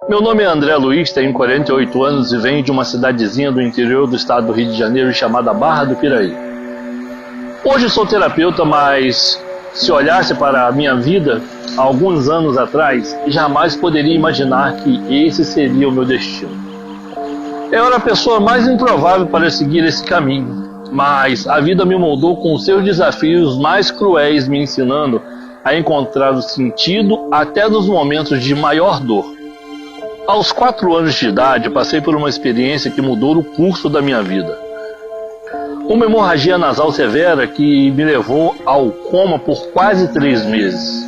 Meu nome é André Luiz, tenho 48 anos e venho de uma cidadezinha do interior do estado do Rio de Janeiro chamada Barra do Piraí. Hoje sou terapeuta, mas se olhasse para a minha vida há alguns anos atrás, jamais poderia imaginar que esse seria o meu destino. Eu era a pessoa mais improvável para seguir esse caminho, mas a vida me moldou com os seus desafios mais cruéis, me ensinando a encontrar o sentido até nos momentos de maior dor. Aos 4 anos de idade, passei por uma experiência que mudou o curso da minha vida. Uma hemorragia nasal severa que me levou ao coma por quase 3 meses.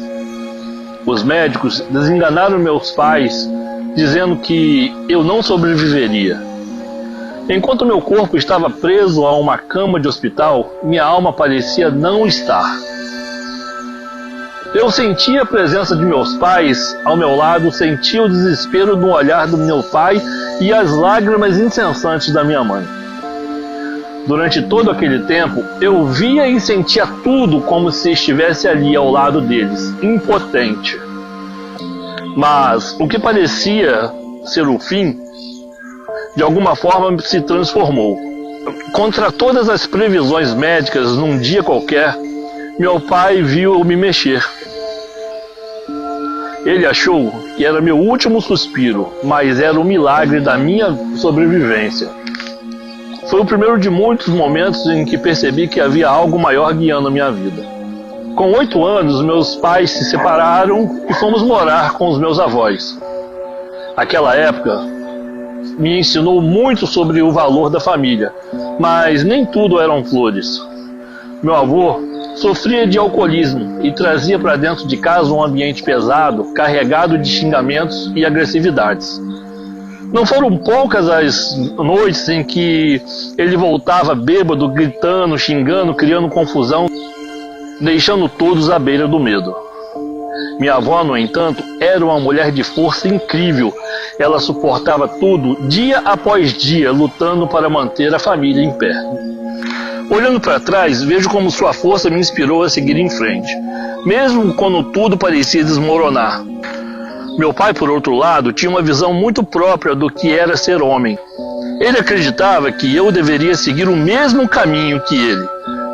Os médicos desenganaram meus pais, dizendo que eu não sobreviveria. Enquanto meu corpo estava preso a uma cama de hospital, minha alma parecia não estar. Eu sentia a presença de meus pais ao meu lado, sentia o desespero no olhar do meu pai e as lágrimas incessantes da minha mãe. Durante todo aquele tempo, eu via e sentia tudo como se estivesse ali ao lado deles, impotente. Mas o que parecia ser o fim, de alguma forma se transformou. Contra todas as previsões médicas, num dia qualquer, meu pai viu eu me mexer. Ele achou que era meu último suspiro, mas era um milagre da minha sobrevivência. Foi o primeiro de muitos momentos em que percebi que havia algo maior guiando a minha vida. Com 8 anos, meus pais se separaram e fomos morar com os meus avós. Aquela época me ensinou muito sobre o valor da família, mas nem tudo eram flores. Meu avô sofria de alcoolismo e trazia para dentro de casa um ambiente pesado, carregado de xingamentos e agressividades. Não foram poucas as noites em que ele voltava bêbado, gritando, xingando, criando confusão, deixando todos à beira do medo. Minha avó, no entanto, era uma mulher de força incrível. Ela suportava tudo, dia após dia, lutando para manter a família em pé. Olhando para trás, vejo como sua força me inspirou a seguir em frente, mesmo quando tudo parecia desmoronar. Meu pai, por outro lado, tinha uma visão muito própria do que era ser homem. Ele acreditava que eu deveria seguir o mesmo caminho que ele,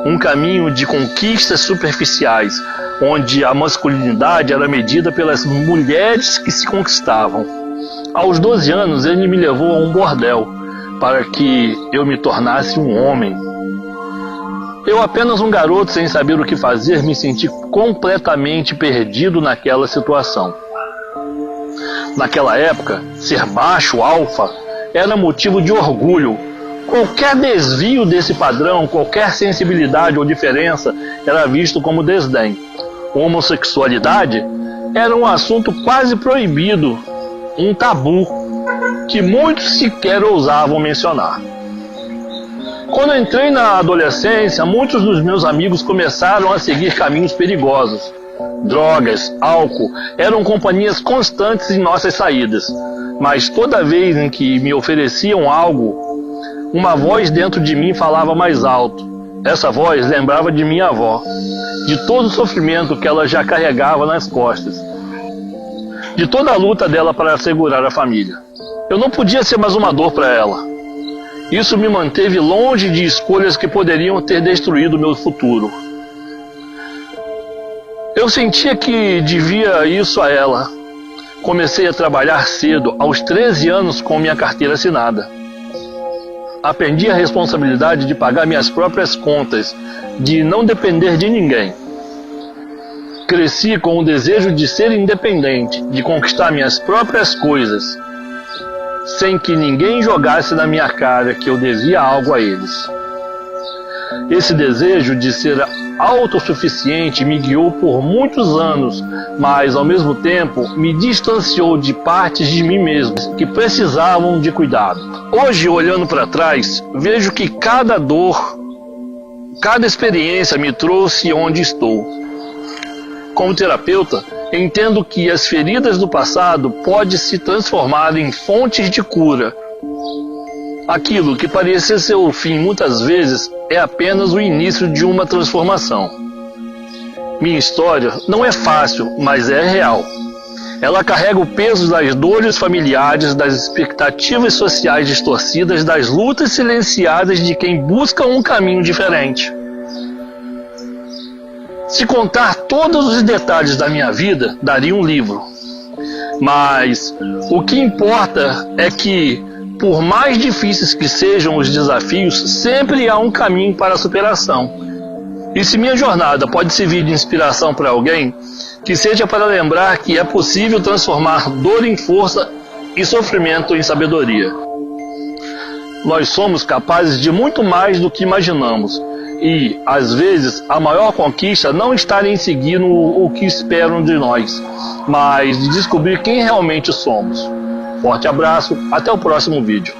um caminho de conquistas superficiais, onde a masculinidade era medida pelas mulheres que se conquistavam. Aos 12 anos, ele me levou a um bordel para que eu me tornasse um homem. Eu, apenas um garoto sem saber o que fazer, me senti completamente perdido naquela situação. Naquela época, ser macho, alfa, era motivo de orgulho. Qualquer desvio desse padrão, qualquer sensibilidade ou diferença era visto como desdém. Homossexualidade era um assunto quase proibido, um tabu, que muitos sequer ousavam mencionar. Quando entrei na adolescência, muitos dos meus amigos começaram a seguir caminhos perigosos. Drogas, álcool, eram companhias constantes em nossas saídas. Mas toda vez em que me ofereciam algo, uma voz dentro de mim falava mais alto. Essa voz lembrava de minha avó, de todo o sofrimento que ela já carregava nas costas, de toda a luta dela para assegurar a família. Eu não podia ser mais uma dor para ela. Isso me manteve longe de escolhas que poderiam ter destruído o meu futuro. Eu sentia que devia isso a ela. Comecei a trabalhar cedo, aos 13 anos, com minha carteira assinada. Aprendi a responsabilidade de pagar minhas próprias contas, de não depender de ninguém. Cresci com o desejo de ser independente, de conquistar minhas próprias coisas, sem que ninguém jogasse na minha cara que eu devia algo a eles. Esse desejo de ser autossuficiente me guiou por muitos anos, mas ao mesmo tempo me distanciou de partes de mim mesmo que precisavam de cuidado. Hoje, olhando para trás, vejo que cada dor, cada experiência me trouxe onde estou. Como terapeuta, entendo que as feridas do passado podem se transformar em fontes de cura. Aquilo que parecia ser o fim muitas vezes é apenas o início de uma transformação. Minha história não é fácil, mas é real. Ela carrega o peso das dores familiares, das expectativas sociais distorcidas, das lutas silenciadas de quem busca um caminho diferente. Se contar todos os detalhes da minha vida, daria um livro. Mas o que importa é que, por mais difíceis que sejam os desafios, sempre há um caminho para a superação. E se minha jornada pode servir de inspiração para alguém, que seja para lembrar que é possível transformar dor em força e sofrimento em sabedoria. Nós somos capazes de muito mais do que imaginamos. E, às vezes, a maior conquista não está em seguir o que esperam de nós, mas de descobrir quem realmente somos. Forte abraço, até o próximo vídeo.